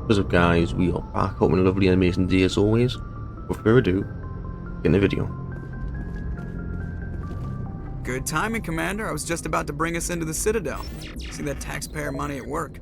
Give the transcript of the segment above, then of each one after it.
What's up guys, we are back, hoping a lovely and amazing day as always. Without further ado, get in the video. Good timing, Commander. I was just about to bring us into the Citadel. See that taxpayer money at work.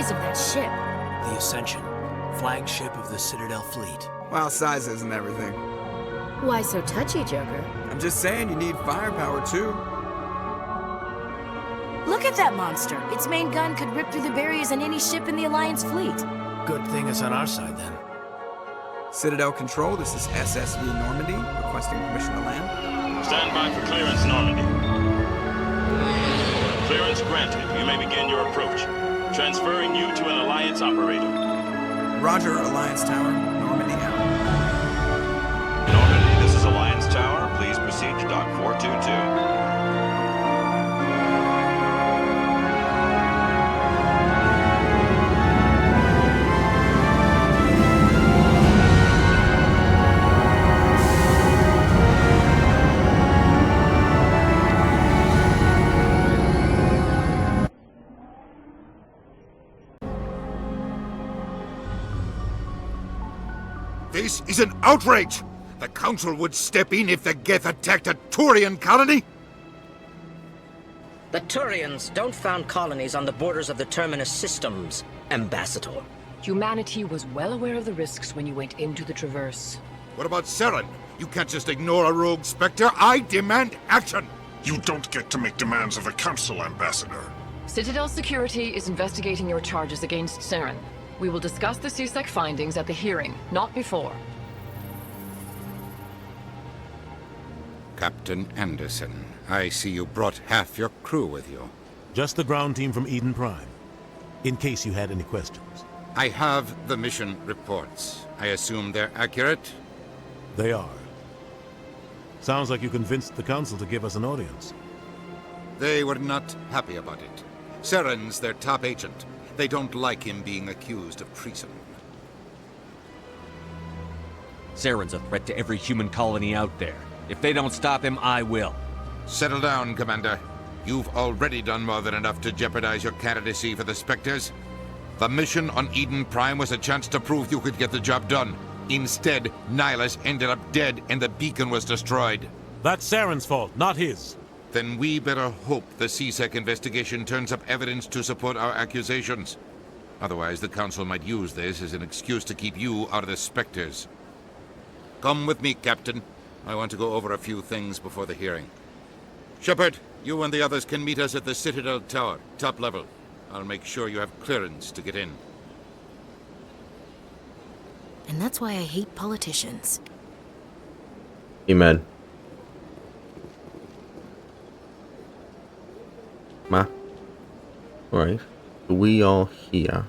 Of that ship. The Ascension, flagship of the Citadel fleet. Well, size isn't everything. Why so touchy, Joker? I'm just saying you need firepower too. Look at that monster. Its main gun could rip through the barriers in any ship in the Alliance fleet. Good thing it's on our side then. Citadel Control, this is SSV Normandy, requesting permission to land. Stand by for clearance, Normandy. Clearance granted. You may begin your approach. Transferring you to an Alliance operator. Roger, Alliance Tower. Normandy out. Normandy, this is Alliance Tower. Please proceed to Dock 422. This is an outrage! The Council would step in if the Geth attacked a Turian colony? The Turians don't found colonies on the borders of the Terminus systems, Ambassador. Humanity was well aware of the risks when you went into the Traverse. What about Saren? You can't just ignore a rogue Spectre. I demand action! You don't get to make demands of the Council, Ambassador. Citadel Security is investigating your charges against Saren. We will discuss the CSEC findings at the hearing, not before. Captain Anderson, I see you brought half your crew with you. Just the ground team from Eden Prime, in case you had any questions. I have the mission reports. I assume they're accurate? They are. Sounds like you convinced the Council to give us an audience. They were not happy about it. Saren's their top agent. They don't like him being accused of treason. Saren's a threat to every human colony out there. If they don't stop him, I will. Settle down, Commander. You've already done more than enough to jeopardize your candidacy for the Spectres. The mission on Eden Prime was a chance to prove you could get the job done. Instead, Nihilus ended up dead and the beacon was destroyed. That's Saren's fault, not his. Then we better hope the CSEC investigation turns up evidence to support our accusations. Otherwise, the Council might use this as an excuse to keep you out of the Spectres. Come with me, Captain. I want to go over a few things before the hearing. Shepard, you and the others can meet us at the Citadel Tower, top level. I'll make sure you have clearance to get in. And that's why I hate politicians. Amen. Map. Right. We are here.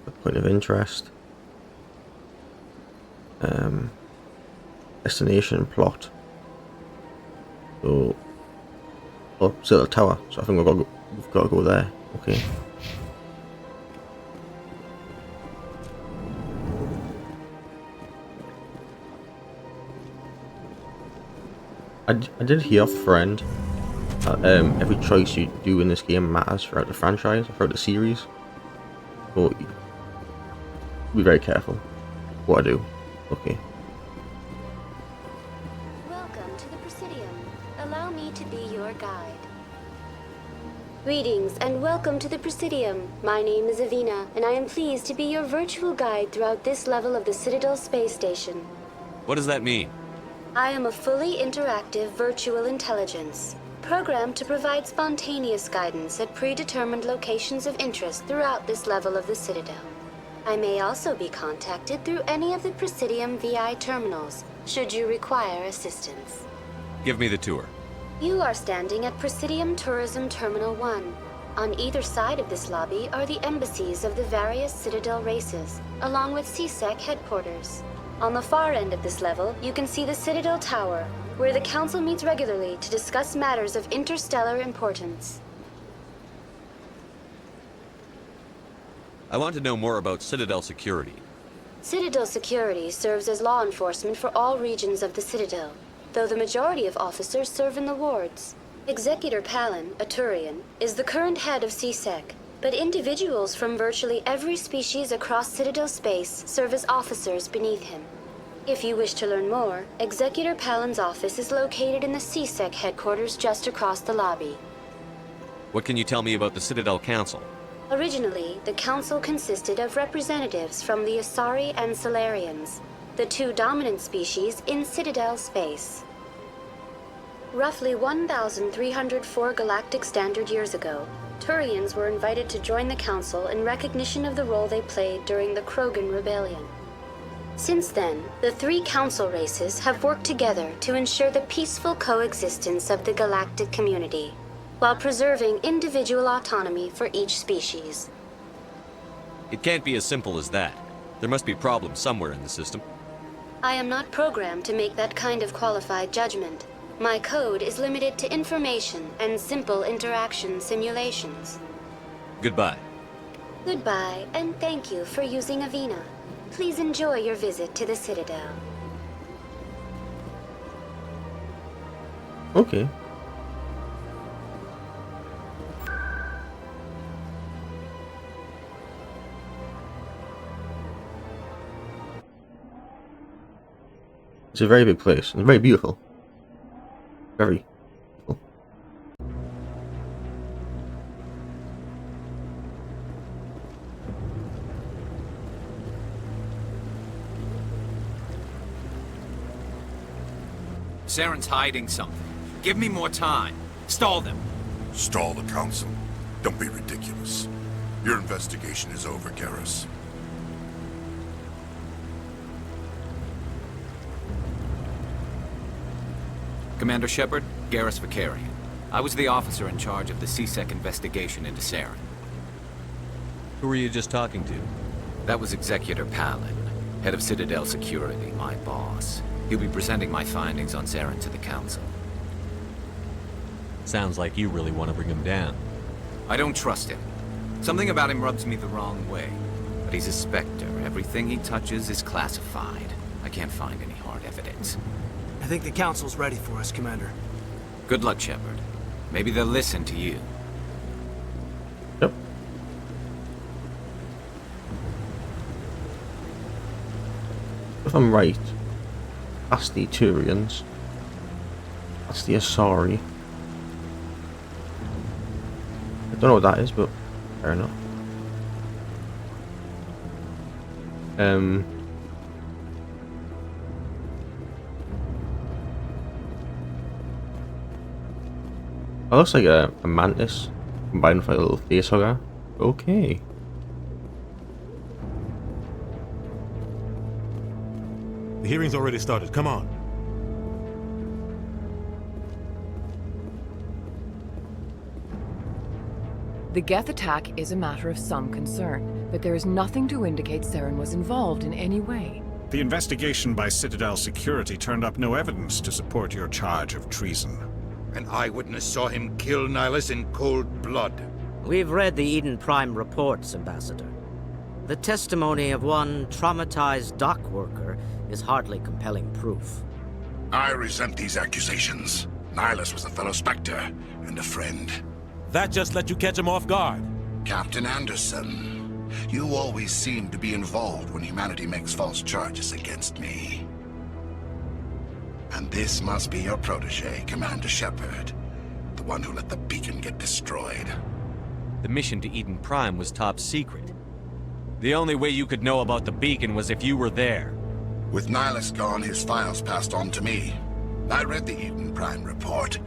A point of interest. Destination plot. So, oh, Citadel Tower. So I think we've got to go there. Okay. I did hear off a friend that every choice you do in this game matters throughout the franchise, throughout the series. So be very careful what I do. Okay. Welcome to the Presidium. Allow me to be your guide. Greetings and welcome to the Presidium. My name is Avina, and I am pleased to be your virtual guide throughout this level of the Citadel space station. What does that mean? I am a fully interactive virtual intelligence, programmed to provide spontaneous guidance at predetermined locations of interest throughout this level of the Citadel. I may also be contacted through any of the Presidium VI terminals, should you require assistance. Give me the tour. You are standing at Presidium Tourism Terminal 1. On either side of this lobby are the embassies of the various Citadel races, along with CSEC headquarters. On the far end of this level, you can see the Citadel Tower, where the Council meets regularly to discuss matters of interstellar importance. I want to know more about Citadel security. Citadel security serves as law enforcement for all regions of the Citadel, though the majority of officers serve in the wards. Executor Palin, a Turian, is the current head of CSEC, but individuals from virtually every species across Citadel space serve as officers beneath him. If you wish to learn more, Executor Palin's office is located in the CSEC headquarters just across the lobby. What can you tell me about the Citadel Council? Originally, the Council consisted of representatives from the Asari and Solarians, the two dominant species in Citadel space. Roughly 1,304 galactic standard years ago, Turians were invited to join the Council in recognition of the role they played during the Krogan Rebellion. Since then, the three Council races have worked together to ensure the peaceful coexistence of the galactic community, while preserving individual autonomy for each species. It can't be as simple as that. There must be problems somewhere in the system. I am not programmed to make that kind of qualified judgment. My code is limited to information and simple interaction simulations. Goodbye. Goodbye, and thank you for using Avina. Please enjoy your visit to the Citadel. Okay. It's a very big place. It's very beautiful. Very beautiful. Saren's hiding something. Give me more time. Stall them. Stall the Council? Don't be ridiculous. Your investigation is over, Garrus. Commander Shepard, Garrus Vakarian. I was the officer in charge of the CSEC investigation into Saren. Who were you just talking to? That was Executor Palin, head of Citadel Security, my boss. He'll be presenting my findings on Saren to the Council. Sounds like you really want to bring him down. I don't trust him. Something about him rubs me the wrong way. But he's a Spectre. Everything he touches is classified. I can't find any hard evidence. I think the Council's ready for us, Commander. Good luck, Shepard. Maybe they'll listen to you. Yep. If I'm right, that's the Turians. That's the Asari. I don't know what that is, but fair enough. It looks like a mantis combined with like a little face hugger. Okay. The hearing's already started. Come on. The Geth attack is a matter of some concern, but there is nothing to indicate Saren was involved in any way. The investigation by Citadel Security turned up no evidence to support your charge of treason. An eyewitness saw him kill Nihilus in cold blood. We've read the Eden Prime reports, Ambassador. The testimony of one traumatized dock worker is hardly compelling proof. I resent these accusations. Nihilus was a fellow Spectre and a friend. That just let you catch him off guard. Captain Anderson, you always seem to be involved when humanity makes false charges against me. And this must be your protege, Commander Shepard. The one who let the beacon get destroyed. The mission to Eden Prime was top secret. The only way you could know about the beacon was if you were there. With Nihilus gone, his files passed on to me. I read the Eden Prime report.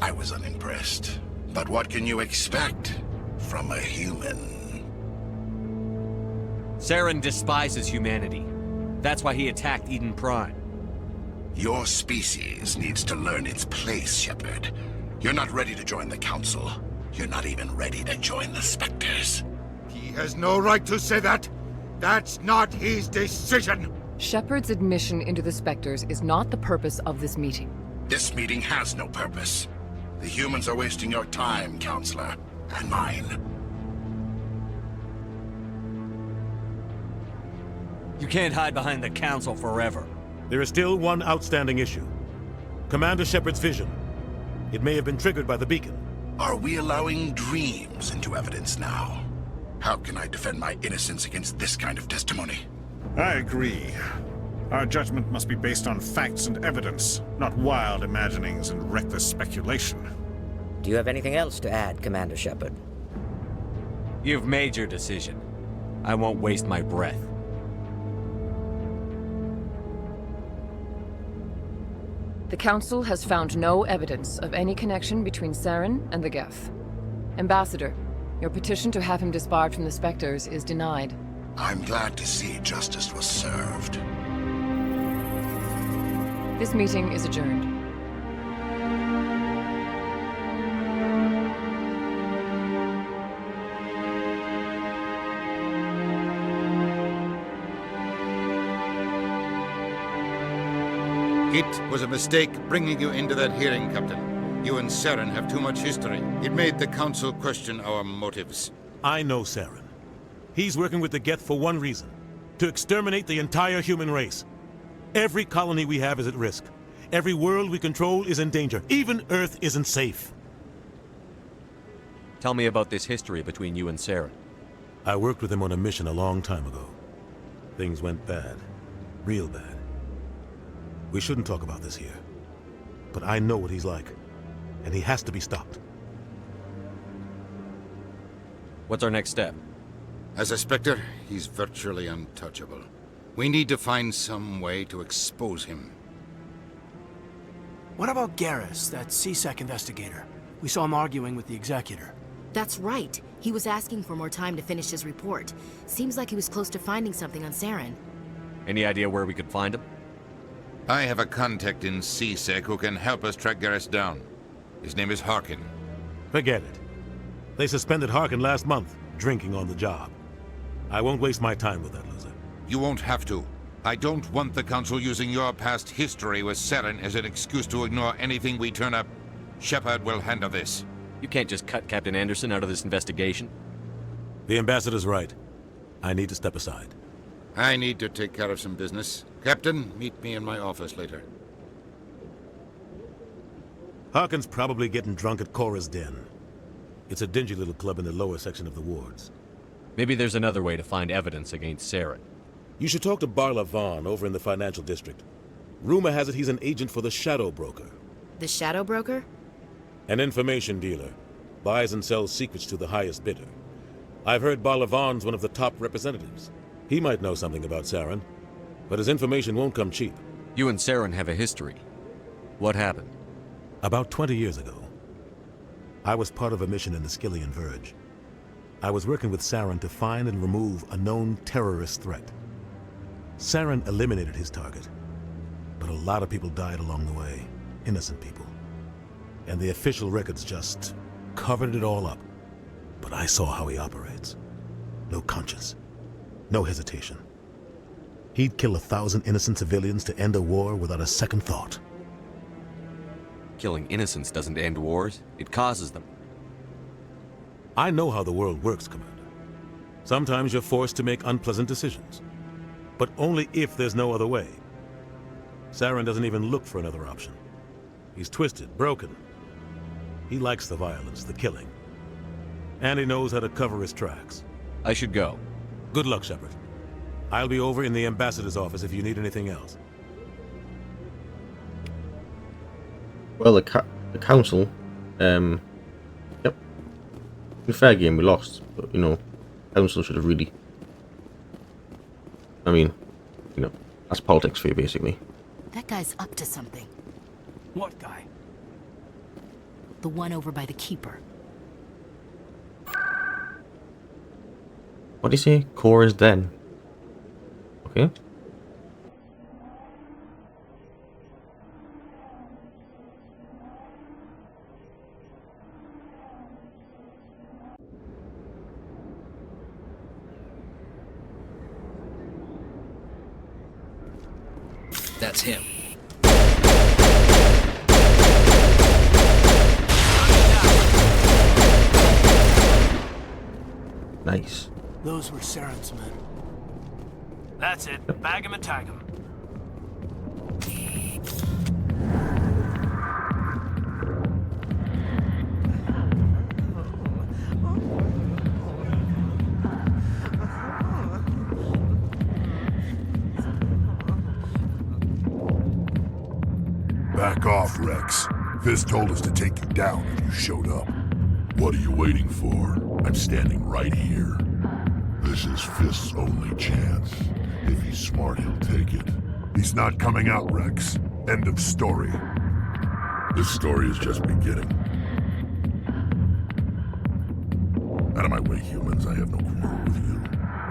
I was unimpressed. But what can you expect from a human? Saren despises humanity. That's why he attacked Eden Prime. Your species needs to learn its place, Shepard. You're not ready to join the Council. You're not even ready to join the Spectres. He has no right to say that. That's not his decision. Shepard's admission into the Spectres is not the purpose of this meeting. This meeting has no purpose. The humans are wasting your time, Counselor, and mine. You can't hide behind the Council forever. There is still one outstanding issue. Commander Shepard's vision. It may have been triggered by the beacon. Are we allowing dreams into evidence now? How can I defend my innocence against this kind of testimony? I agree. Our judgment must be based on facts and evidence, not wild imaginings and reckless speculation. Do you have anything else to add, Commander Shepard? You've made your decision. I won't waste my breath. The Council has found no evidence of any connection between Saren and the Geth. Ambassador, your petition to have him disbarred from the Spectres is denied. I'm glad to see justice was served. This meeting is adjourned. It was a mistake bringing you into that hearing, Captain. You and Saren have too much history. It made the Council question our motives. I know Saren. He's working with the Geth for one reason. To exterminate the entire human race. Every colony we have is at risk. Every world we control is in danger. Even Earth isn't safe. Tell me about this history between you and Saren. I worked with him on a mission a long time ago. Things went bad. Real bad. We shouldn't talk about this here. But I know what he's like. And he has to be stopped. What's our next step? As a Spectre, he's virtually untouchable. We need to find some way to expose him. What about Garrus, that CSEC investigator? We saw him arguing with the Executor. That's right. He was asking for more time to finish his report. Seems like he was close to finding something on Saren. Any idea where we could find him? I have a contact in CSEC who can help us track Garrus down. His name is Harkin. Forget it. They suspended Harkin last month, drinking on the job. I won't waste my time with that loser. You won't have to. I don't want the Council using your past history with Saren as an excuse to ignore anything we turn up. Shepard will handle this. You can't just cut Captain Anderson out of this investigation. The Ambassador's right. I need to step aside. I need to take care of some business. Captain, meet me in my office later. Harkin's probably getting drunk at Cora's Den. It's a dingy little club in the lower section of the wards. Maybe there's another way to find evidence against Saren. You should talk to Barla Vaughn over in the financial district. Rumor has it he's an agent for the Shadow Broker. The Shadow Broker? An information dealer. Buys and sells secrets to the highest bidder. I've heard Barla Vaughn's one of the top representatives. He might know something about Saren, but his information won't come cheap. You and Saren have a history. What happened? About 20 years ago, I was part of a mission in the Skillian Verge. I was working with Saren to find and remove a known terrorist threat. Saren eliminated his target, but a lot of people died along the way, innocent people. And the official records just covered it all up. But I saw how he operates. No conscience, no hesitation. He'd kill 1,000 innocent civilians to end a war without a second thought. Killing innocents doesn't end wars, it causes them. I know how the world works, Commander. Sometimes you're forced to make unpleasant decisions, but only if there's no other way. Saren doesn't even look for another option. He's twisted, broken. He likes the violence, the killing. And he knows how to cover his tracks. I should go. Good luck, Shepard. I'll be over in the Ambassador's office if you need anything else. Well, the Council, yep. In fair game, we lost, but, you know, Council should have really... I mean, you know, that's politics for you, basically. That guy's up to something. What guy? The one over by the Keeper. What do you say? Cora's Den. Okay. That's him. Nice. Those were Saren's men. That's it. Bag him and tag him. Back off, Rex. Fist told us to take you down if you showed up. What are you waiting for? I'm standing right here. This is Fist's only chance. If he's smart, he'll take it. He's not coming out, Rex. End of story. This story is just beginning. Out of my way, humans. I have no quarrel with you.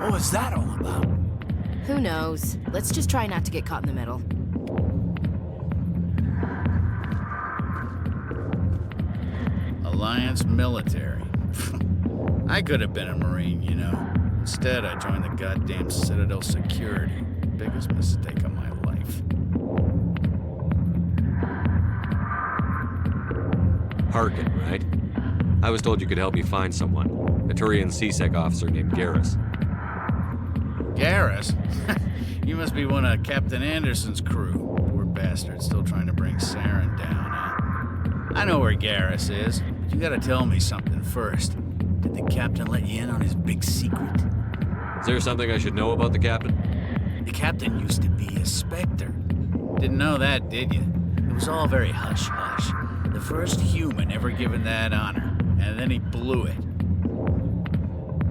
What was that all about? Who knows? Let's just try not to get caught in the middle. Alliance military. I could have been a Marine, you know. Instead, I joined the goddamn Citadel security. Biggest mistake of my life. Harkin, right? I was told you could help me find someone. A Turian CSEC officer named Garrus. Garrus? You must be one of Captain Anderson's crew. Poor bastard, still trying to bring Saren down, huh? I know where Garrus is, but you gotta tell me something first. Did the captain let you in on his big secret? Is there something I should know about the captain? The captain used to be a Spectre. Didn't know that, did you? It was all very hush-hush. The first human ever given that honor, and then he blew it.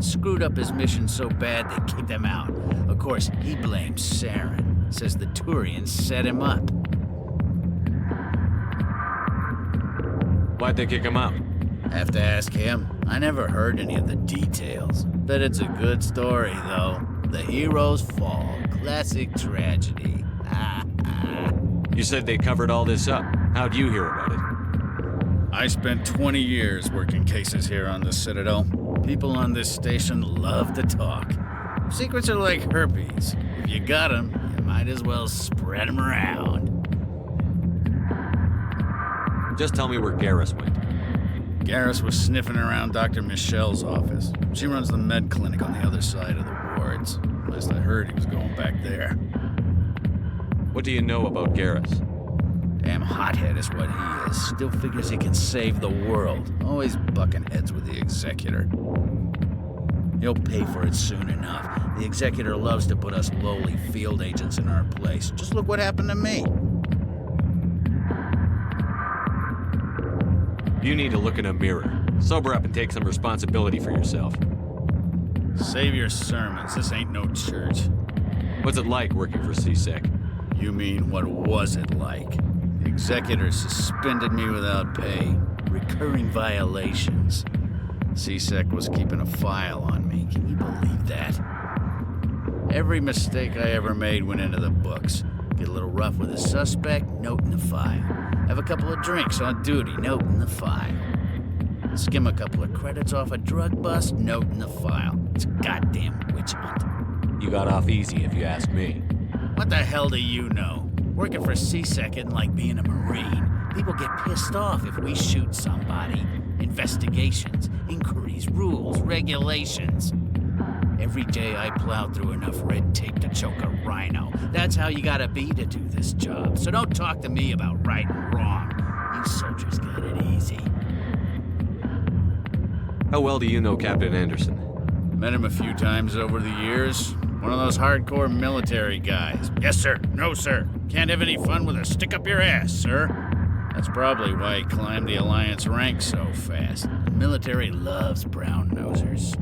Screwed up his mission so bad they kicked him out. Of course, he blames Saren. Says the Turians set him up. Why'd they kick him out? Have to ask him. I never heard any of the details. Bet it's a good story, though. The heroes fall. Classic tragedy. You said they covered all this up. How'd you hear about it? I spent 20 years working cases here on the Citadel. People on this station love to talk. Secrets are like herpes. If you got them, you might as well spread them around. Just tell me where Garrus went. Garrus was sniffing around Dr. Michelle's office. She runs the med clinic on the other side of the wards. Last I heard, he was going back there. What do you know about Garrus? Damn hothead is what he is. Still figures he can save the world. Always bucking heads with the Executor. He'll pay for it soon enough. The Executor loves to put us lowly field agents in our place. Just look what happened to me. You need to look in a mirror. Sober up and take some responsibility for yourself. Save your sermons. This ain't no church. What's it like working for CSEC? You mean, what was it like? The Executor suspended me without pay. Recurring violations. CSEC was keeping a file on me. Can you believe that? Every mistake I ever made went into the books. Get a little rough with a suspect, note in the file. Have a couple of drinks on duty, note in the file. Skim a couple of credits off a drug bust, note in the file. It's a goddamn witch hunt. You got off easy, if you ask me. What the hell do you know? Working for CSEC isn't like being a Marine. People get pissed off if we shoot somebody. Investigations, inquiries, rules, regulations. Every day I plow through enough red tape to choke a rhino. That's how you gotta be to do this job. So don't talk to me about right and wrong. You soldiers got it easy. How well do you know Captain Anderson? Met him a few times over the years. One of those hardcore military guys. Yes, sir. No, sir. Can't have any fun with a stick up your ass, sir. That's probably why he climbed the Alliance ranks so fast. The military loves brown-nosers.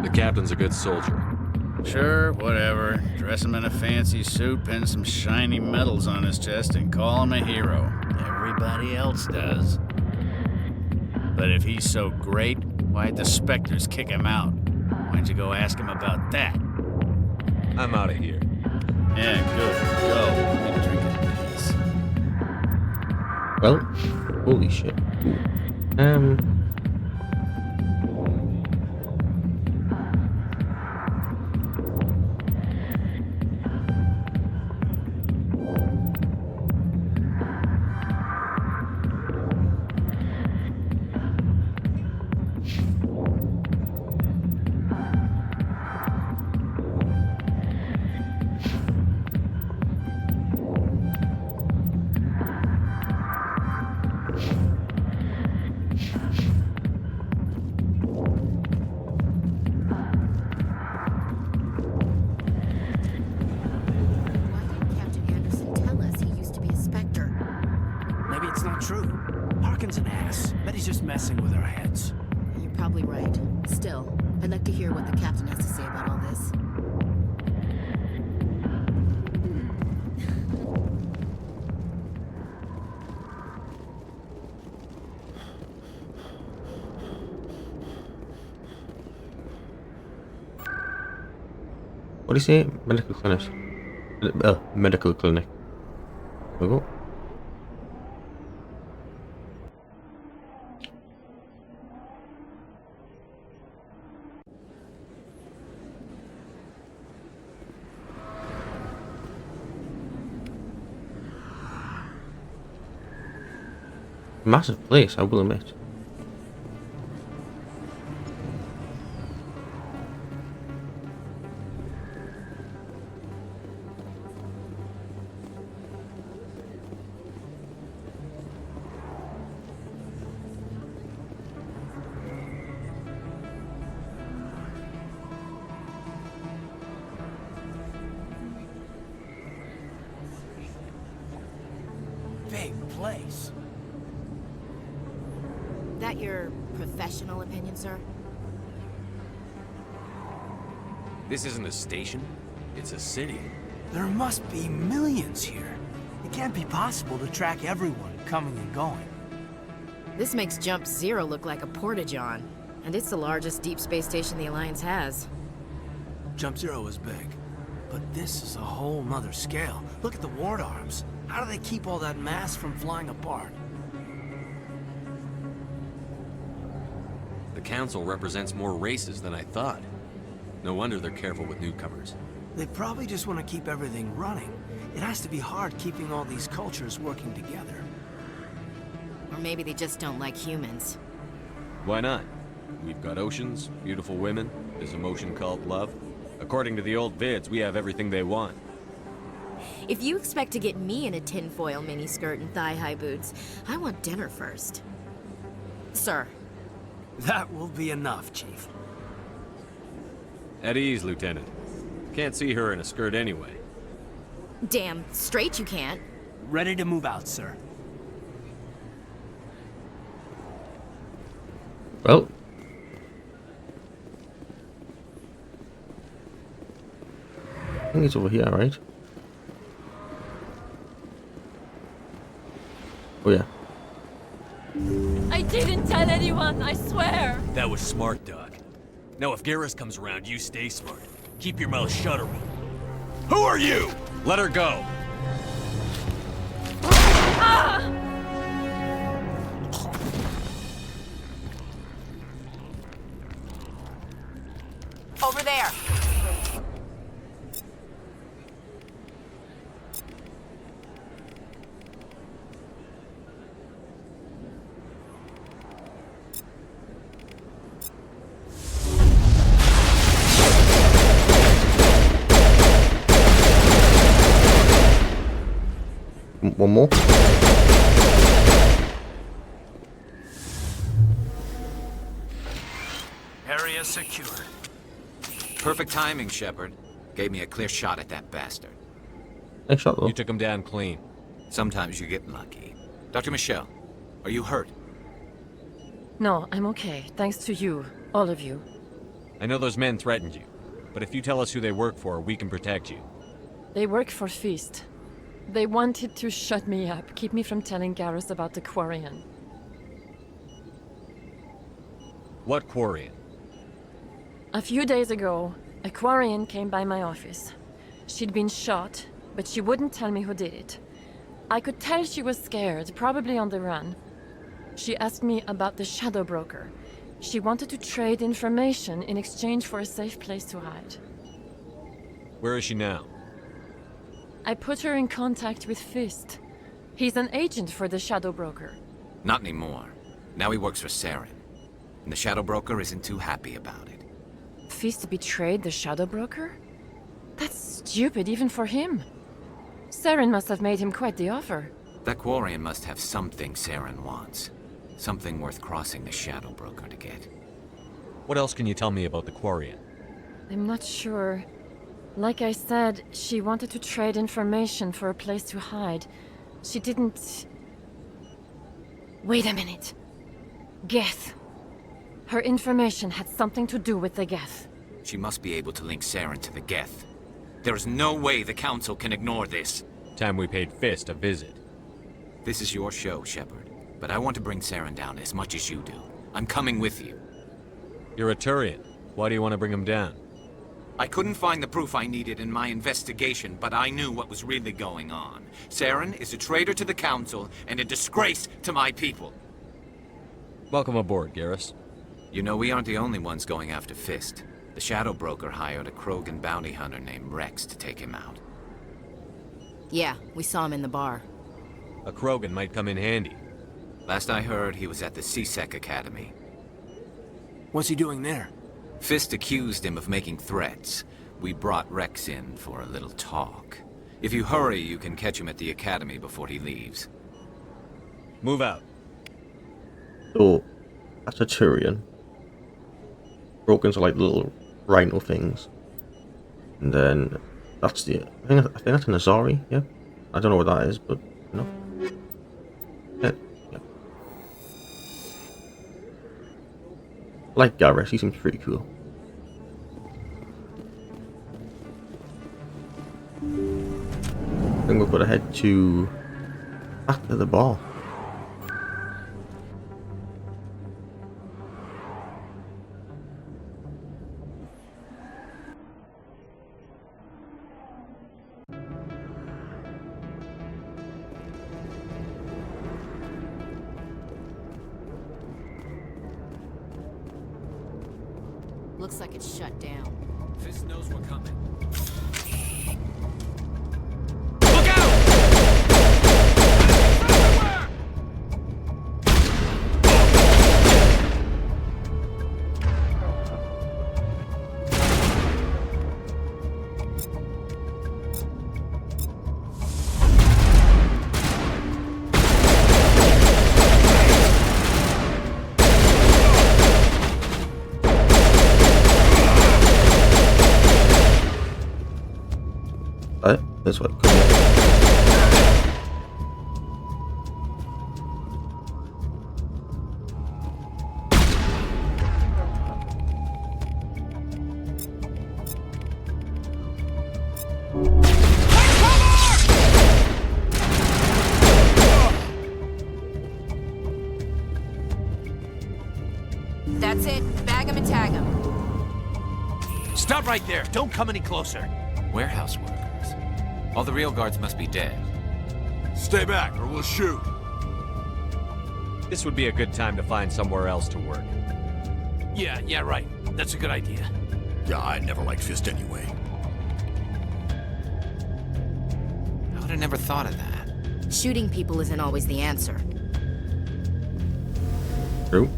The captain's a good soldier. Sure, whatever. Dress him in a fancy suit, pin some shiny medals on his chest, and call him a hero. Everybody else does. But if he's so great, why'd the Spectres kick him out? Why'd you go ask him about that? I'm out of here. Yeah, good. Go. Let me drink in peace. Well, holy shit. Ooh. Maybe it's not true. Harkin's an ass. Bet he's just messing with our heads. You're probably right. Still, I'd like to hear what the captain has to say about all this. What do you say? Medical clinic. Medical clinic. There we go. Massive place, I will admit. Big place. That your professional opinion, sir? This isn't a station. It's a city. There must be millions here. It can't be possible to track everyone coming and going. This makes Jump Zero look like a porta-john, and it's the largest deep space station the Alliance has. Jump Zero is big, but this is a whole nother scale. Look at the ward arms. How do they keep all that mass from flying apart? The council represents more races than I thought. No wonder they're careful with newcomers. They probably just want to keep everything running. It has to be hard keeping all these cultures working together. Or maybe they just don't like humans. Why not? We've got oceans, beautiful women, this emotion called love. According to the old vids, we have everything they want. If you expect to get me in a tinfoil miniskirt and thigh-high boots, I want dinner first. Sir. That will be enough, Chief. At ease, Lieutenant. Can't see her in a skirt anyway. Damn straight you can't. Ready to move out, sir. Well. I think it's over here, right? Oh yeah. I didn't tell anyone, I swear! That was smart, Doc. Now if Garrus comes around, you stay smart. Keep your mouth shut or Who are you? Let her go! Ah! Over there. One more. Area secured. Perfect timing, Shepard. Gave me a clear shot at that bastard. Nice shot, though. You took him down clean. Sometimes you get lucky. Dr. Michelle, are you hurt? No, I'm okay. Thanks to you. All of you. I know those men threatened you, but if you tell us who they work for, we can protect you. They work for Feast. They wanted to shut me up, keep me from telling Garrus about the Quarian. What Quarian? A few days ago, a Quarian came by my office. She'd been shot, but she wouldn't tell me who did it. I could tell she was scared, probably on the run. She asked me about the Shadow Broker. She wanted to trade information in exchange for a safe place to hide. Where is she now? I put her in contact with Fist. He's an agent for the Shadow Broker. Not anymore. Now he works for Saren. And the Shadow Broker isn't too happy about it. Fist betrayed the Shadow Broker? That's stupid even for him. Saren must have made him quite the offer. That Quarian must have something Saren wants. Something worth crossing the Shadow Broker to get. What else can you tell me about the Quarian? I'm not sure. Like I said, she wanted to trade information for a place to hide. She didn't... Wait a minute. Geth. Her information had something to do with the Geth. She must be able to link Saren to the Geth. There is no way the Council can ignore this. Time we paid Fist a visit. This is your show, Shepard. But I want to bring Saren down as much as you do. I'm coming with you. You're a Turian. Why do you want to bring him down? I couldn't find the proof I needed in my investigation, but I knew what was really going on. Saren is a traitor to the Council and a disgrace to my people. Welcome aboard, Garrus. You know, we aren't the only ones going after Fist. The Shadow Broker hired a Krogan bounty hunter named Rex to take him out. Yeah, we saw him in the bar. A Krogan might come in handy. Last I heard, he was at the CSEC Academy. What's he doing there? Fist accused him of making threats. We brought Rex in for a little talk. If you hurry, you can catch him at the Academy before he leaves. Move out. So, that's a Turian. Brokens are like little rhino things. And then, that's the... I think that's an Azari, yeah? I don't know what that is, but, you know. Yeah. I like Garrus, he seems pretty cool. Then we're gonna head to back to the bar. Looks like it's shut down. Fist knows we're coming. That's what. That's it. Bag him and tag him. Stop right there. Don't come any closer. Warehouse workers. All the real guards must be dead. Stay back or we'll shoot. This would be a good time to find somewhere else to work. Yeah, right. That's a good idea. Yeah, I never liked Fist anyway. I would have never thought of that. Shooting people isn't always the answer. True.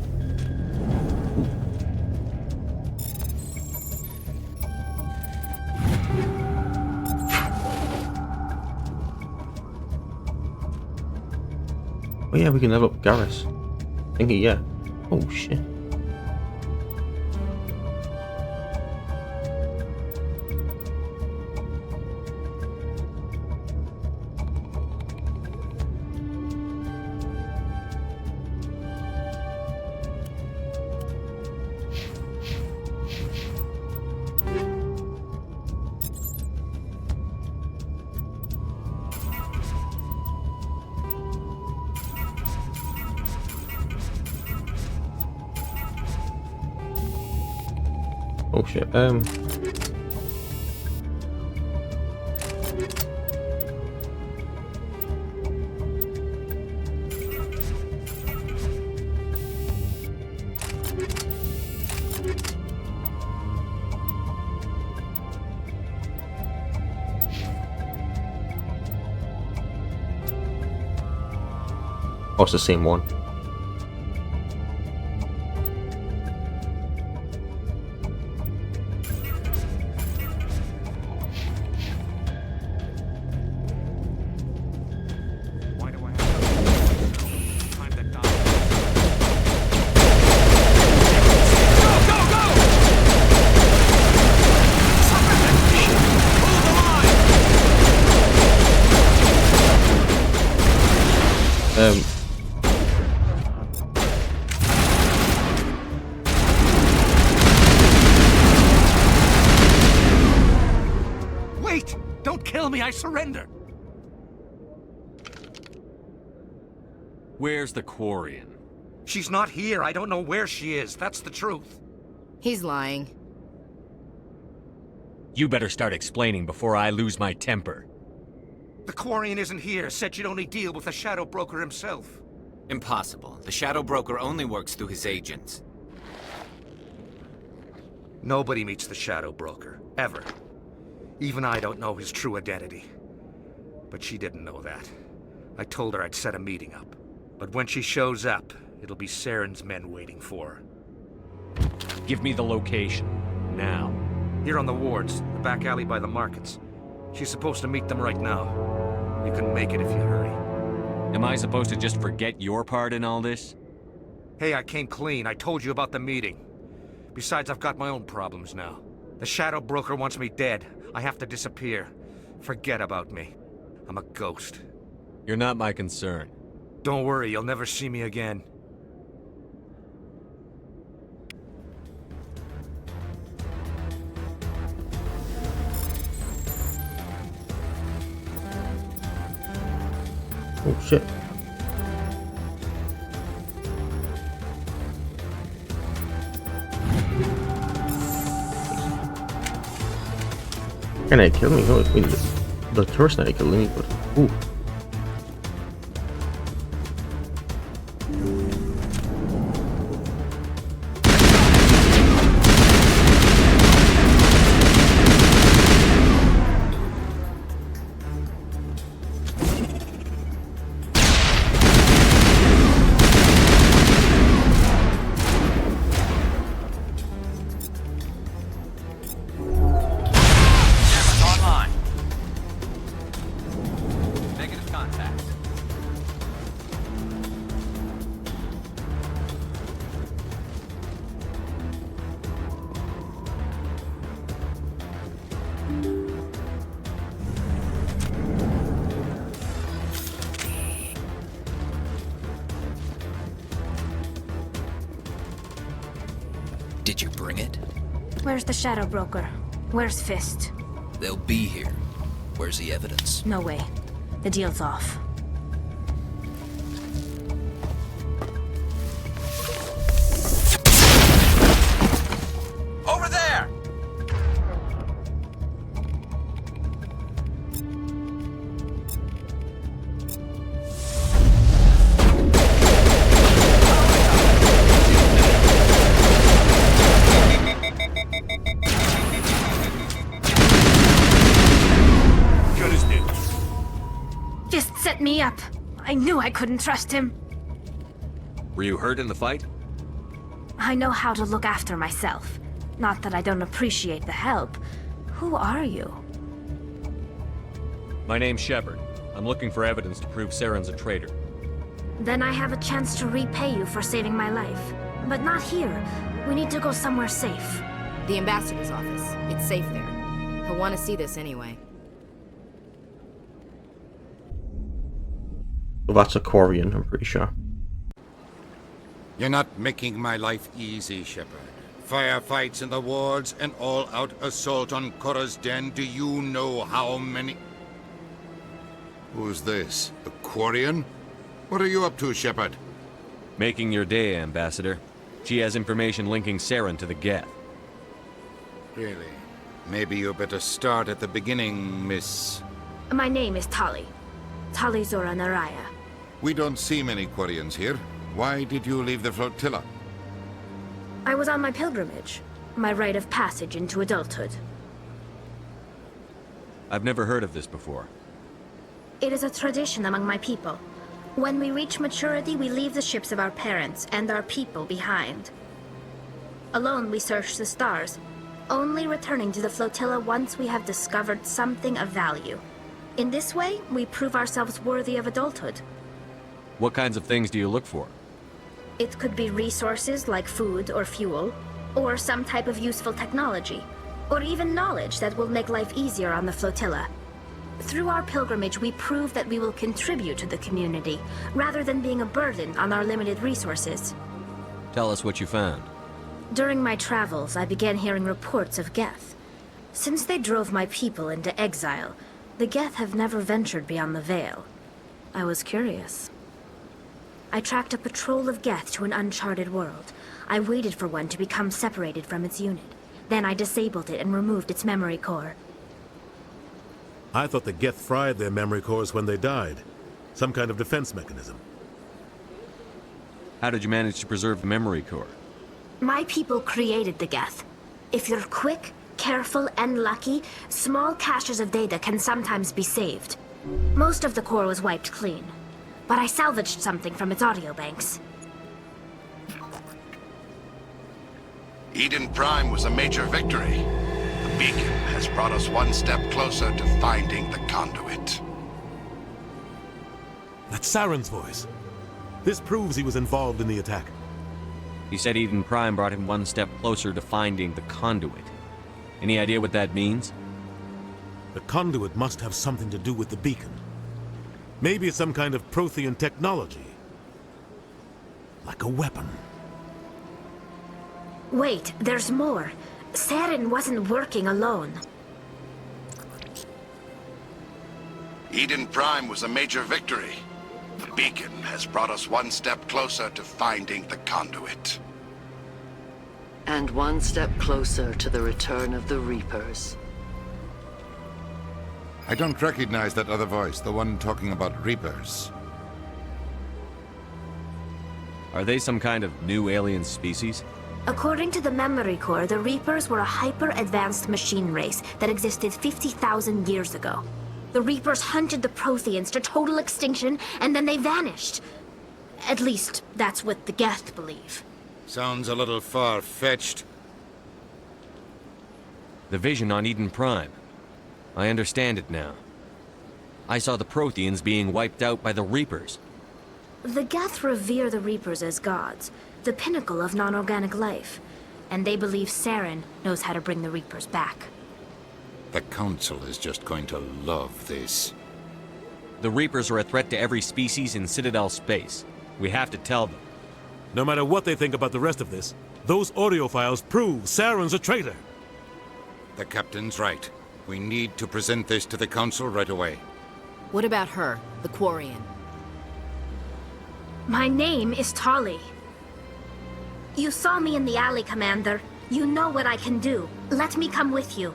Oh yeah, we can level up Garrus. Thingy, yeah. Oh shit. Oh shit, oh, it's the same one. kill me, I surrender. Where's the Quarian? She's not here. I don't know where she is. That's the truth. He's lying. You better start explaining before I lose my temper. The Quarian isn't here. Said she'd only deal with the Shadow Broker himself. Impossible. The Shadow Broker only works through his agents. Nobody meets the Shadow Broker. Ever. Even I don't know his true identity. But she didn't know that. I told her I'd set a meeting up. But when she shows up, it'll be Saren's men waiting for her. Give me the location. Now. Here on the wards, the back alley by the markets. She's supposed to meet them right now. You can make it if you hurry. Am I supposed to just forget your part in all this? Hey, I came clean. I told you about the meeting. Besides, I've got my own problems now. The Shadow Broker wants me dead. I have to disappear. Forget about me. I'm a ghost. You're not my concern. Don't worry, you'll never see me again. Oh shit. Can I kill me? No, I mean, the tourist not killing me, but ooh. Did you bring it? Where's the Shadow Broker? Where's Fist? They'll be here. Where's the evidence? No way. The deal's off. Over there! Good as new. Fist set me up. I knew I couldn't trust him. Were you hurt in the fight? I know how to look after myself. Not that I don't appreciate the help. Who are you? My name's Shepard. I'm looking for evidence to prove Saren's a traitor. Then I have a chance to repay you for saving my life. But not here. We need to go somewhere safe. The ambassador's office. It's safe there. He'll want to see this anyway. Well, that's a Quarian, I'm pretty sure. You're not making my life easy, Shepard. Firefights in the wards, an all-out assault on Korra's den. Do you know how many... Who's this? A Quarian? What are you up to, Shepard? Making your day, Ambassador. She has information linking Saren to the Geth. Really? Maybe you better start at the beginning, Miss... My name is Tali. Tali Zora Naraya. We don't see many Quarians here. Why did you leave the flotilla? I was on my pilgrimage. My rite of passage into adulthood. I've never heard of this before. It is a tradition among my people. When we reach maturity, we leave the ships of our parents and our people behind. Alone, we search the stars, only returning to the flotilla once we have discovered something of value. In this way, we prove ourselves worthy of adulthood. What kinds of things do you look for? It could be resources like food or fuel, or some type of useful technology, or even knowledge that will make life easier on the flotilla. Through our pilgrimage, we prove that we will contribute to the community, rather than being a burden on our limited resources. Tell us what you found. During my travels, I began hearing reports of Geth. Since they drove my people into exile, The Geth have never ventured beyond the Veil. I was curious. I tracked a patrol of Geth to an uncharted world. I waited for one to become separated from its unit. Then I disabled it and removed its memory core. I thought the Geth fried their memory cores when they died. Some kind of defense mechanism. How did you manage to preserve the memory core? My people created the Geth. If you're quick, careful, and lucky, small caches of data can sometimes be saved. Most of the core was wiped clean, but I salvaged something from its audio banks. Eden Prime was a major victory. The beacon has brought us one step closer to finding the conduit. That's Saren's voice. This proves he was involved in the attack. He said Eden Prime brought him one step closer to finding the conduit. Any idea what that means? The conduit must have something to do with the beacon. Maybe it's some kind of Prothean technology. Like a weapon. Wait, there's more. Saren wasn't working alone. Eden Prime was a major victory. The beacon has brought us one step closer to finding the conduit. And one step closer to the return of the Reapers. I don't recognize that other voice, the one talking about Reapers. Are they some kind of new alien species? According to the memory core, the Reapers were a hyper-advanced machine race that existed 50,000 years ago. The Reapers hunted the Protheans to total extinction, and then they vanished. At least, that's what the Geth believe. Sounds a little far-fetched. The vision on Eden Prime. I understand it now. I saw the Protheans being wiped out by the Reapers. The Geth revere the Reapers as gods, the pinnacle of non-organic life. And they believe Saren knows how to bring the Reapers back. The Council is just going to love this. The Reapers are a threat to every species in Citadel space. We have to tell them. No matter what they think about the rest of this, those audio files prove Saren's a traitor. The Captain's right. We need to present this to the Council right away. What about her, the Quarian? My name is Tali. You saw me in the alley, Commander. You know what I can do. Let me come with you.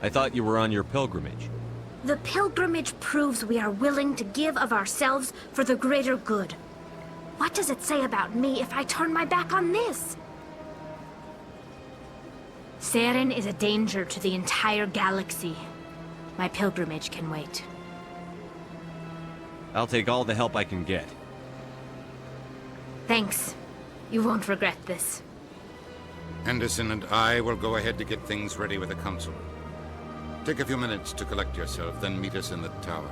I thought you were on your pilgrimage. The pilgrimage proves we are willing to give of ourselves for the greater good. What does it say about me if I turn my back on this? Saren is a danger to the entire galaxy. My pilgrimage can wait. I'll take all the help I can get. Thanks. You won't regret this. Anderson and I will go ahead to get things ready with the Council. Take a few minutes to collect yourself, then meet us in the tower.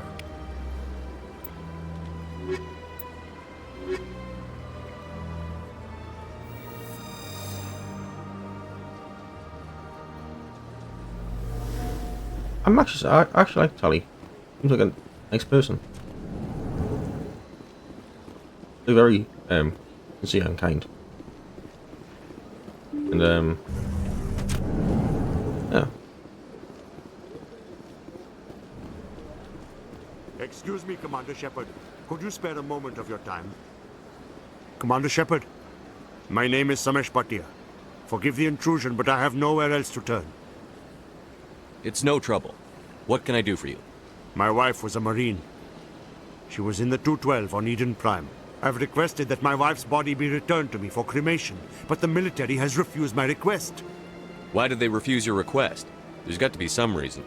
I actually like Tali. Seems like a nice person. They're very sincere and kind. And yeah. Excuse me, Commander Shepard. Could you spare a moment of your time? Commander Shepard, my name is Samesh Bhatia. Forgive the intrusion, but I have nowhere else to turn. It's no trouble. What can I do for you? My wife was a Marine. She was in the 212 on Eden Prime. I've requested that my wife's body be returned to me for cremation, but the military has refused my request. Why did they refuse your request? There's got to be some reason.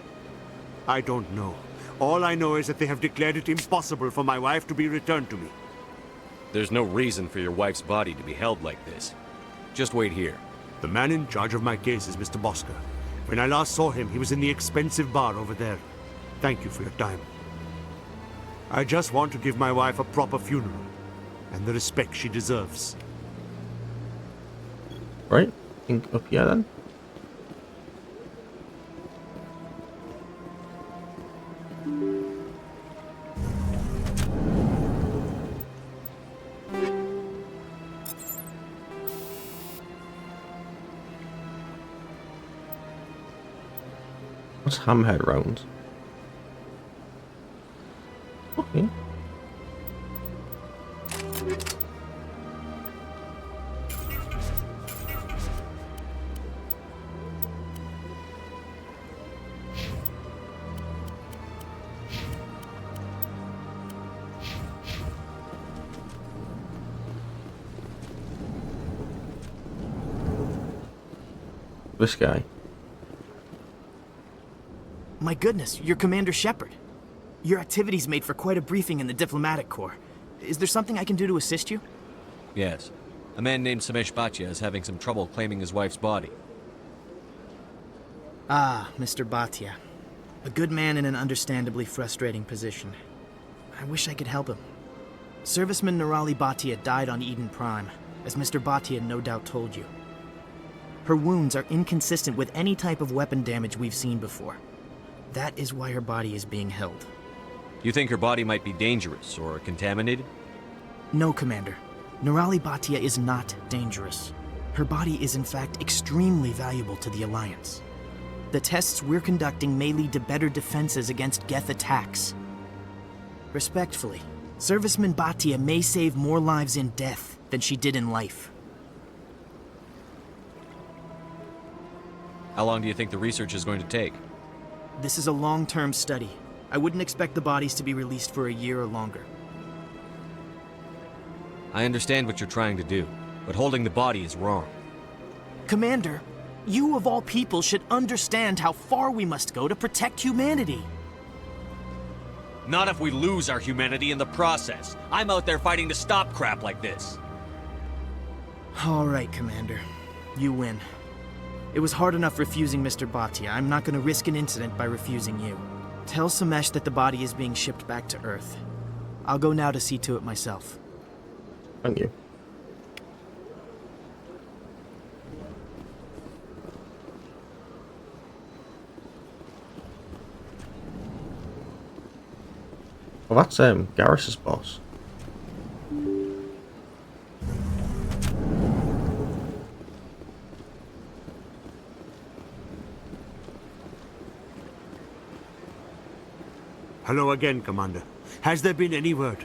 I don't know. All I know is that they have declared it impossible for my wife to be returned to me. There's no reason for your wife's body to be held like this. Just wait here. The man in charge of my case is Mr. Bosker. When I last saw him, he was in the expensive bar over there. Thank you for your time. I just want to give my wife a proper funeral, and the respect she deserves. Right? I think up here then. What's Hammerhead round? This guy. My goodness, you're Commander Shepard. Your activities made for quite a briefing in the diplomatic corps. Is there something I can do to assist you? Yes. A man named Samesh Bhatia is having some trouble claiming his wife's body. Ah, Mr. Bhatia. A good man in an understandably frustrating position. I wish I could help him. Serviceman Nirali Bhatia died on Eden Prime, as Mr. Bhatia no doubt told you. Her wounds are inconsistent with any type of weapon damage we've seen before. That is why her body is being held. You think her body might be dangerous or contaminated? No, Commander. Nirali Bhatia is not dangerous. Her body is in fact extremely valuable to the Alliance. The tests we're conducting may lead to better defenses against Geth attacks. Respectfully, Serviceman Bhatia may save more lives in death than she did in life. How long do you think the research is going to take? This is a long-term study. I wouldn't expect the bodies to be released for a year or longer. I understand what you're trying to do, but holding the body is wrong. Commander, you of all people should understand how far we must go to protect humanity. Not if we lose our humanity in the process. I'm out there fighting to stop crap like this. All right, Commander. You win. It was hard enough refusing Mr. Bhatia. I'm not going to risk an incident by refusing you. Tell Samesh that the body is being shipped back to Earth. I'll go now to see to it myself. Thank you. Well, that's Garrus's boss. Hello again, Commander. Has there been any word?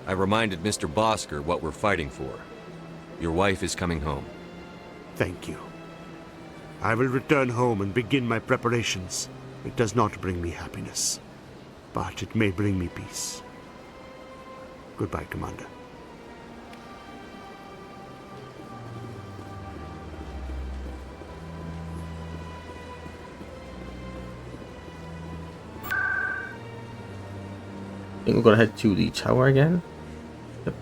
I reminded Mr. Bosker what we're fighting for. Your wife is coming home. Thank you. I will return home and begin my preparations. It does not bring me happiness, but it may bring me peace. Goodbye, Commander. I think we're gonna head to the tower again. Yep.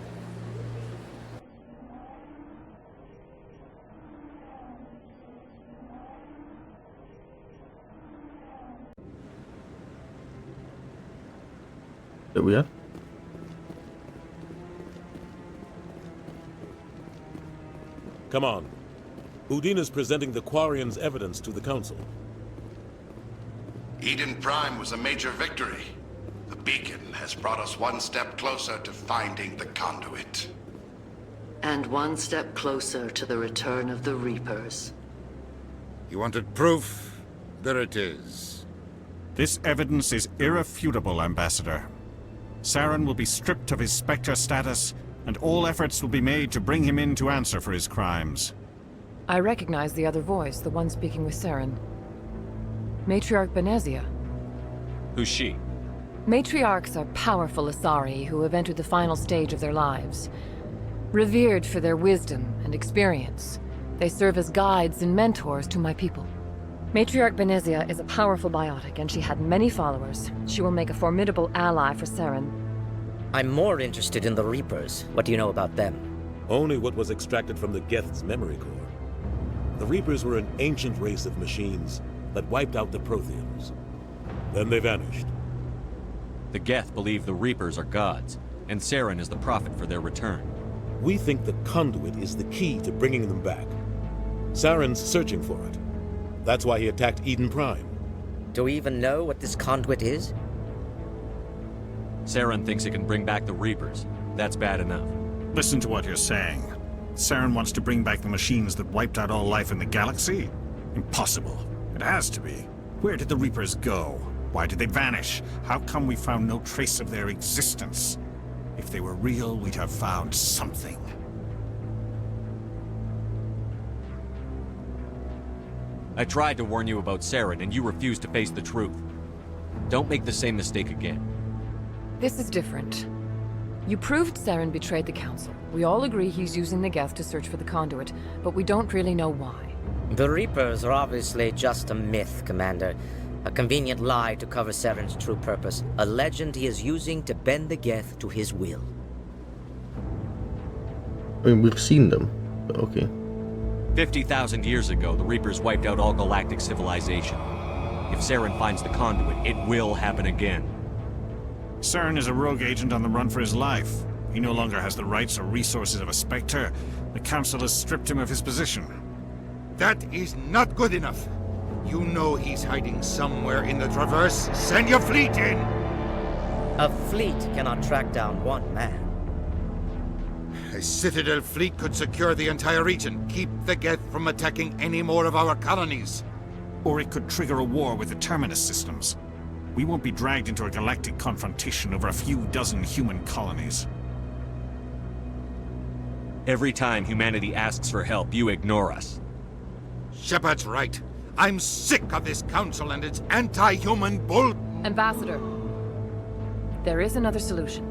There we are. Come on. Udine is presenting the Quarians' evidence to the Council. Eden Prime was a major victory. The beacon has brought us one step closer to finding the conduit. And one step closer to the return of the Reapers. You wanted proof? There it is. This evidence is irrefutable, Ambassador. Saren will be stripped of his Spectre status, and all efforts will be made to bring him in to answer for his crimes. I recognize the other voice, the one speaking with Saren. Matriarch Benezia. Who's she? Matriarchs are powerful Asari who have entered the final stage of their lives. Revered for their wisdom and experience, they serve as guides and mentors to my people. Matriarch Benezia is a powerful biotic, and she had many followers. She will make a formidable ally for Saren. I'm more interested in the Reapers. What do you know about them? Only what was extracted from the Geth's memory core. The Reapers were an ancient race of machines that wiped out the Protheans. Then they vanished. The Geth believe the Reapers are gods, and Saren is the prophet for their return. We think the conduit is the key to bringing them back. Saren's searching for it. That's why he attacked Eden Prime. Do we even know what this conduit is? Saren thinks it can bring back the Reapers. That's bad enough. Listen to what you're saying. Saren wants to bring back the machines that wiped out all life in the galaxy? Impossible. It has to be. Where did the Reapers go? Why did they vanish? How come we found no trace of their existence? If they were real, we'd have found something. I tried to warn you about Saren, and you refused to face the truth. Don't make the same mistake again. This is different. You proved Saren betrayed the Council. We all agree he's using the Geth to search for the conduit, but we don't really know why. The Reapers are obviously just a myth, Commander. A convenient lie to cover Saren's true purpose. A legend he is using to bend the Geth to his will. I mean, we've seen them, but okay. 50,000 years ago, the Reapers wiped out all galactic civilization. If Saren finds the conduit, it will happen again. Saren is a rogue agent on the run for his life. He no longer has the rights or resources of a Spectre. The Council has stripped him of his position. That is not good enough. You know he's hiding somewhere in the Traverse. Send your fleet in! A fleet cannot track down one man. A Citadel fleet could secure the entire region, keep the Geth from attacking any more of our colonies. Or it could trigger a war with the Terminus systems. We won't be dragged into a galactic confrontation over a few dozen human colonies. Every time humanity asks for help, you ignore us. Shepard's right. I'm sick of this council and its anti-human bull... Ambassador, there is another solution.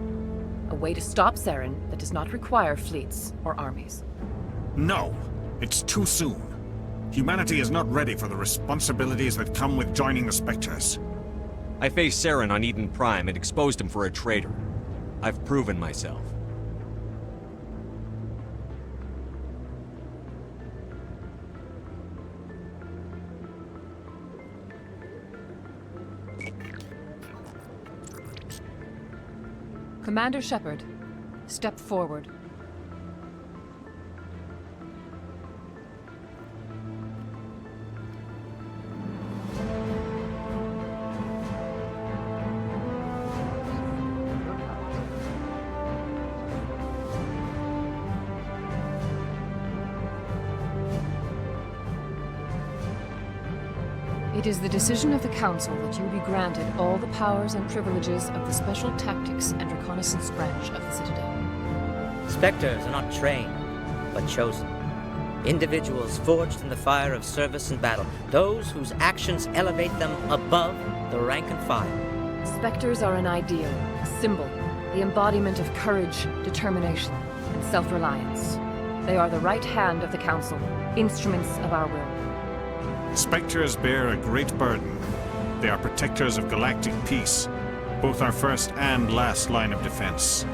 A way to stop Saren that does not require fleets or armies. No, it's too soon. Humanity is not ready for the responsibilities that come with joining the Spectres. I faced Saren on Eden Prime and exposed him for a traitor. I've proven myself. Commander Shepard, step forward. It is the decision of the Council that you be granted all the powers and privileges of the Special Tactics and Reconnaissance branch of the Citadel. Spectres are not trained, but chosen. Individuals forged in the fire of service and battle. Those whose actions elevate them above the rank and file. Spectres are an ideal, a symbol, the embodiment of courage, determination, and self-reliance. They are the right hand of the Council, instruments of our will. Spectres bear a great burden. They are protectors of galactic peace, both our first and last line of defense.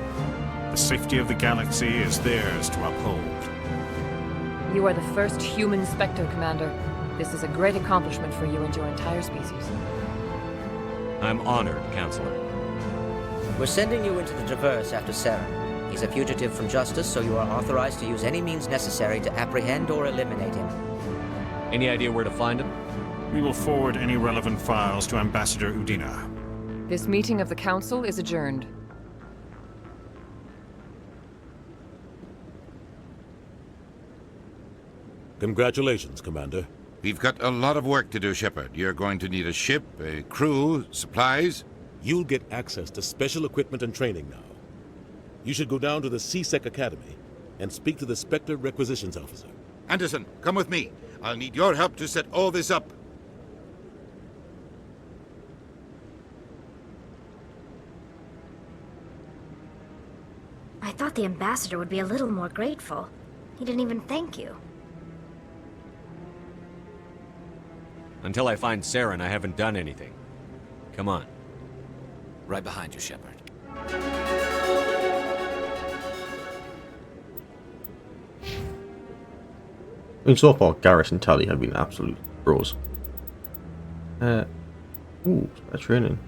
The safety of the galaxy is theirs to uphold. You are the first human Spectre, Commander. This is a great accomplishment for you and your entire species. I'm honored, Counselor. We're sending you into the Traverse after Saren. He's a fugitive from justice, so you are authorized to use any means necessary to apprehend or eliminate him. Any idea where to find him? We will forward any relevant files to Ambassador Udina. This meeting of the Council is adjourned. Congratulations, Commander. We've got a lot of work to do, Shepard. You're going to need a ship, a crew, supplies. You'll get access to special equipment and training now. You should go down to the CSEC Academy and speak to the Spectre Requisitions Officer. Anderson, come with me. I'll need your help to set all this up. I thought the ambassador would be a little more grateful. He didn't even thank you. Until I find Saren, I haven't done anything. Come on. Right behind you, Shepard. I mean, so far, Garrus and Tali have been absolute bros. Ooh, that's training.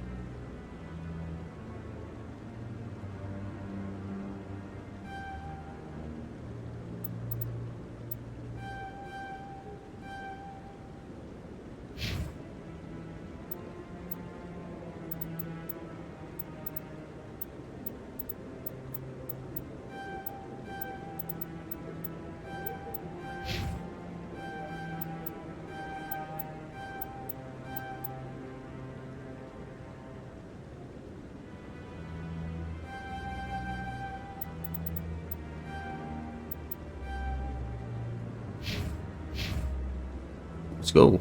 Let's go.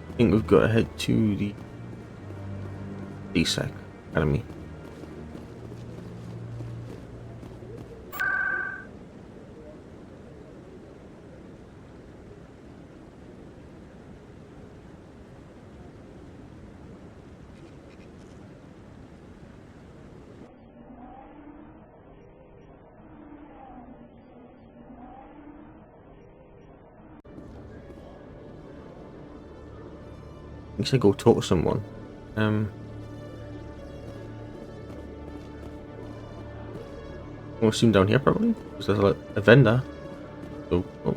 I think we've got to head to the CSEC Academy. he said go talk to someone. We'll see him down here probably. Because there's like a vendor. So, oh.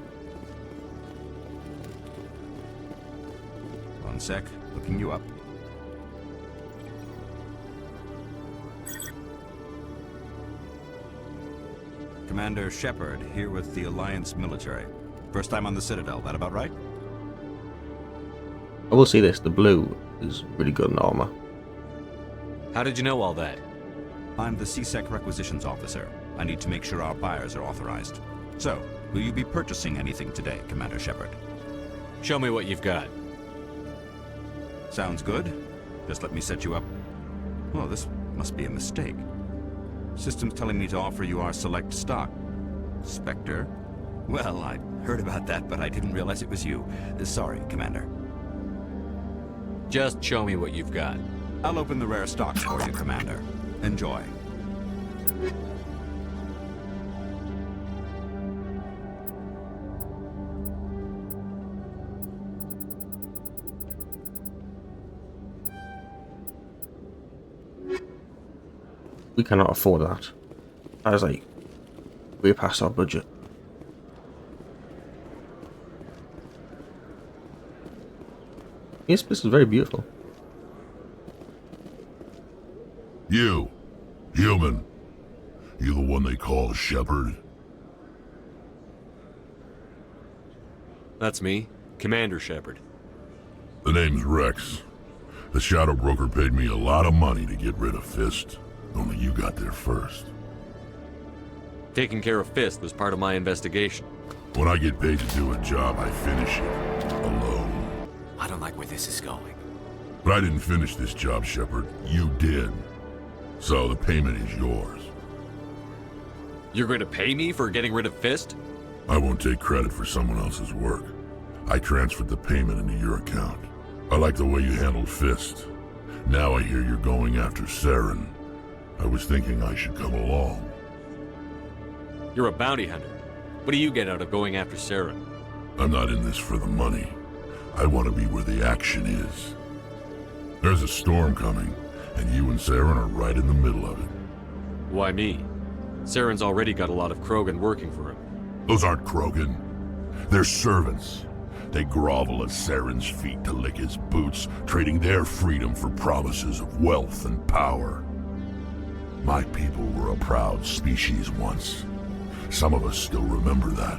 One sec, looking you up. Commander Shepard, here with the Alliance military. First time on the Citadel, that about right? I will say this, the blue is really good in armor. How did you know all that? I'm the CSEC requisitions officer. I need to make sure our buyers are authorized. So, will you be purchasing anything today, Commander Shepard? Show me what you've got. Sounds good. Just let me set you up. Well, this must be a mistake. System's telling me to offer you our select stock. Spectre? Well, I heard about that, but I didn't realize it was you. Sorry, Commander. Just show me what you've got. I'll open the rare stocks for you, Commander. Enjoy. We cannot afford that. That is like way past our budget. This place is very beautiful. You, human. You the one they call Shepard? That's me, Commander Shepard. The name's Rex. The Shadow Broker paid me a lot of money to get rid of Fist. Only you got there first. Taking care of Fist was part of my investigation. When I get paid to do a job, I finish it. Alone. I don't like where this is going. But I didn't finish this job, Shepard. You did. So the payment is yours. You're going to pay me for getting rid of Fist? I won't take credit for someone else's work. I transferred the payment into your account. I like the way you handled Fist. Now I hear you're going after Saren. I was thinking I should come along. You're a bounty hunter. What do you get out of going after Saren? I'm not in this for the money. I want to be where the action is. There's a storm coming, and you and Saren are right in the middle of it. Why me? Saren's already got a lot of Krogan working for him. Those aren't Krogan. They're servants. They grovel at Saren's feet to lick his boots, trading their freedom for promises of wealth and power. My people were a proud species once. Some of us still remember that.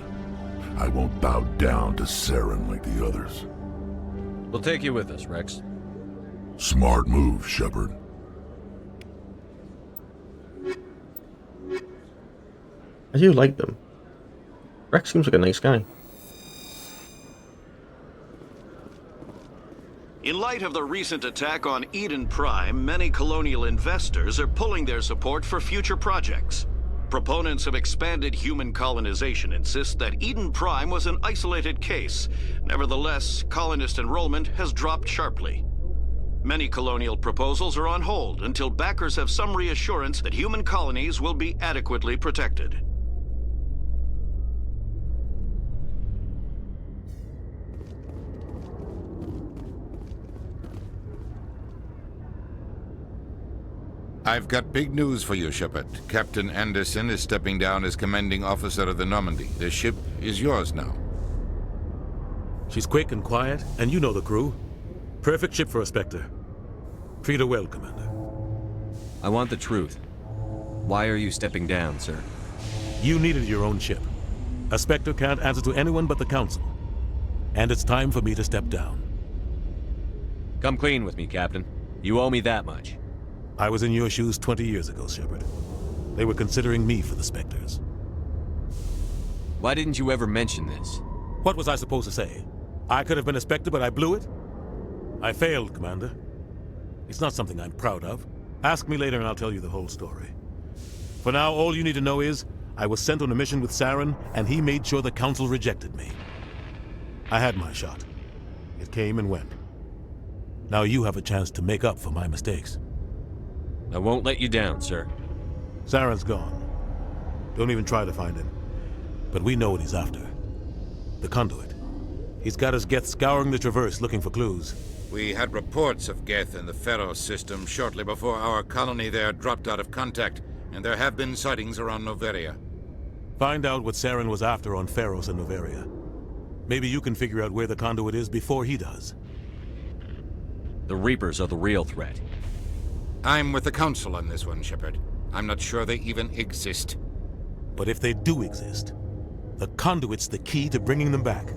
I won't bow down to Saren like the others. We'll take you with us, Rex. Smart move, Shepard. I do like them. Rex seems like a nice guy. In light of the recent attack on Eden Prime, many colonial investors are pulling their support for future projects. Proponents of expanded human colonization insist that Eden Prime was an isolated case. Nevertheless, colonist enrollment has dropped sharply. Many colonial proposals are on hold until backers have some reassurance that human colonies will be adequately protected. I've got big news for you, Shepard. Captain Anderson is stepping down as commanding officer of the Normandy. The ship is yours now. She's quick and quiet, and you know the crew. Perfect ship for a Spectre. Treat her well, Commander. I want the truth. Why are you stepping down, sir? You needed your own ship. A Spectre can't answer to anyone but the Council. And it's time for me to step down. Come clean with me, Captain. You owe me that much. I was in your shoes 20 years ago, Shepard. They were considering me for the Spectres. Why didn't you ever mention this? What was I supposed to say? I could have been a Spectre, but I blew it? I failed, Commander. It's not something I'm proud of. Ask me later and I'll tell you the whole story. For now, all you need to know is, I was sent on a mission with Saren, and he made sure the Council rejected me. I had my shot. It came and went. Now you have a chance to make up for my mistakes. I won't let you down, sir. Saren's gone. Don't even try to find him. But we know what he's after. The conduit. He's got his Geth scouring the Traverse looking for clues. We had reports of Geth in the Pharos system shortly before our colony there dropped out of contact, and there have been sightings around Noveria. Find out what Saren was after on Pharos and Noveria. Maybe you can figure out where the conduit is before he does. The Reapers are the real threat. I'm with the Council on this one, Shepard. I'm not sure they even exist. But if they do exist, the conduit's the key to bringing them back.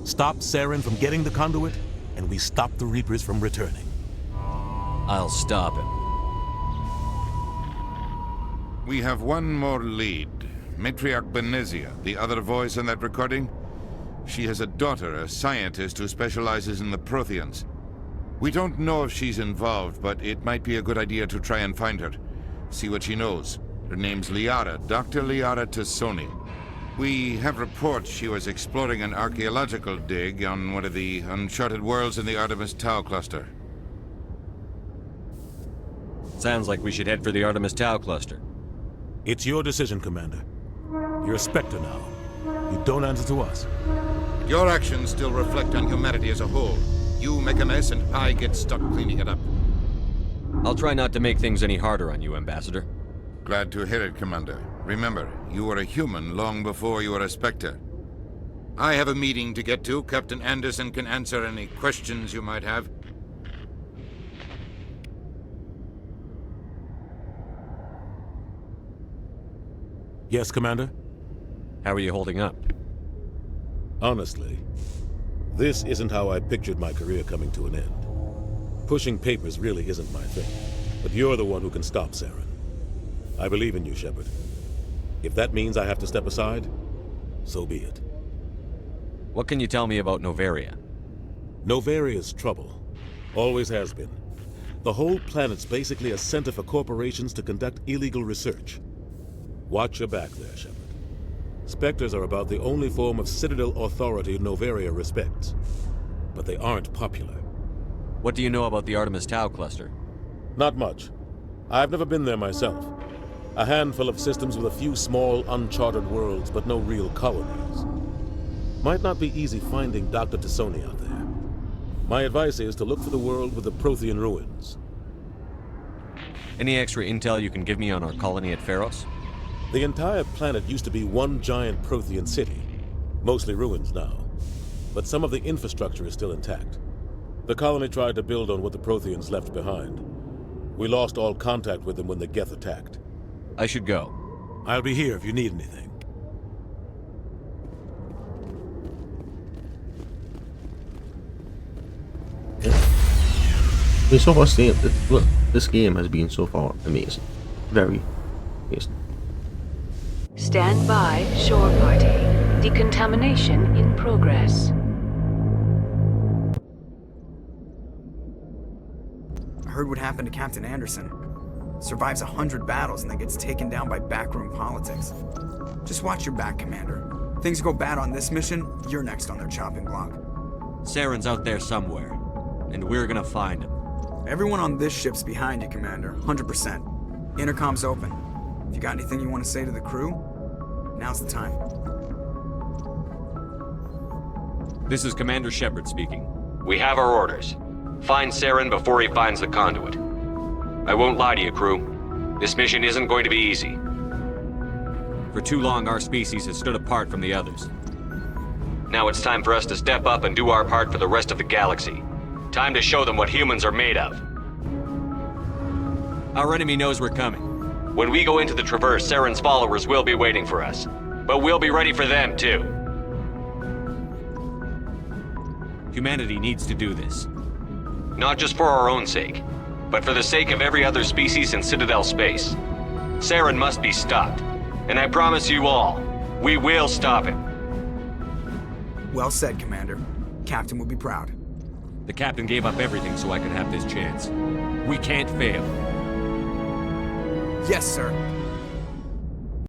Stop Saren from getting the conduit, and we stop the Reapers from returning. I'll stop him. We have one more lead. Matriarch Benezia, the other voice in that recording. She has a daughter, a scientist who specializes in the Protheans. We don't know if she's involved, but it might be a good idea to try and find her. See what she knows. Her name's Liara, Dr. Liara Tassoni. We have reports she was exploring an archaeological dig on one of the uncharted worlds in the Artemis Tau cluster. Sounds like we should head for the Artemis Tau cluster. It's your decision, Commander. You're a Spectre now. You don't answer to us. Your actions still reflect on humanity as a whole. You make a mess and I get stuck cleaning it up. I'll try not to make things any harder on you, Ambassador. Glad to hear it, Commander. Remember, you were a human long before you were a Spectre. I have a meeting to get to. Captain Anderson can answer any questions you might have. Yes, Commander? How are you holding up? Honestly, this isn't how I pictured my career coming to an end. Pushing papers really isn't my thing, but you're the one who can stop Saren. I believe in you, Shepard. If that means I have to step aside, so be it. What can you tell me about Noveria? Noveria's trouble. Always has been. The whole planet's basically a center for corporations to conduct illegal research. Watch your back there, Shepard. Spectres are about the only form of Citadel authority Noveria respects. But they aren't popular. What do you know about the Artemis Tau cluster? Not much. I've never been there myself. A handful of systems with a few small, uncharted worlds, but no real colonies. Might not be easy finding Dr. Tassoni out there. My advice is to look for the world with the Prothean ruins. Any extra intel you can give me on our colony at Pharos? The entire planet used to be one giant Prothean city. Mostly ruins now. But some of the infrastructure is still intact. The colony tried to build on what the Protheans left behind. We lost all contact with them when the Geth attacked. I should go. I'll be here if you need anything. I mean, so far, look, this game has been so far amazing. Very amazing. Stand by, shore party. Decontamination in progress. I heard what happened to Captain Anderson. Survives 100 battles and then gets taken down by backroom politics. Just watch your back, Commander. Things go bad on this mission, you're next on their chopping block. Saren's out there somewhere, and we're gonna find him. Everyone on this ship's behind you, Commander. 100%. Intercom's open. If you got anything you want to say to the crew, now's the time. This is Commander Shepard speaking. We have our orders. Find Saren before he finds the conduit. I won't lie to you, crew. This mission isn't going to be easy. For too long, our species has stood apart from the others. Now it's time for us to step up and do our part for the rest of the galaxy. Time to show them what humans are made of. Our enemy knows we're coming. When we go into the Traverse, Saren's followers will be waiting for us. But we'll be ready for them, too. Humanity needs to do this. Not just for our own sake, but for the sake of every other species in Citadel space. Saren must be stopped. And I promise you all, we will stop him. Well said, Commander. Captain will be proud. The captain gave up everything so I could have this chance. We can't fail. Yes, sir.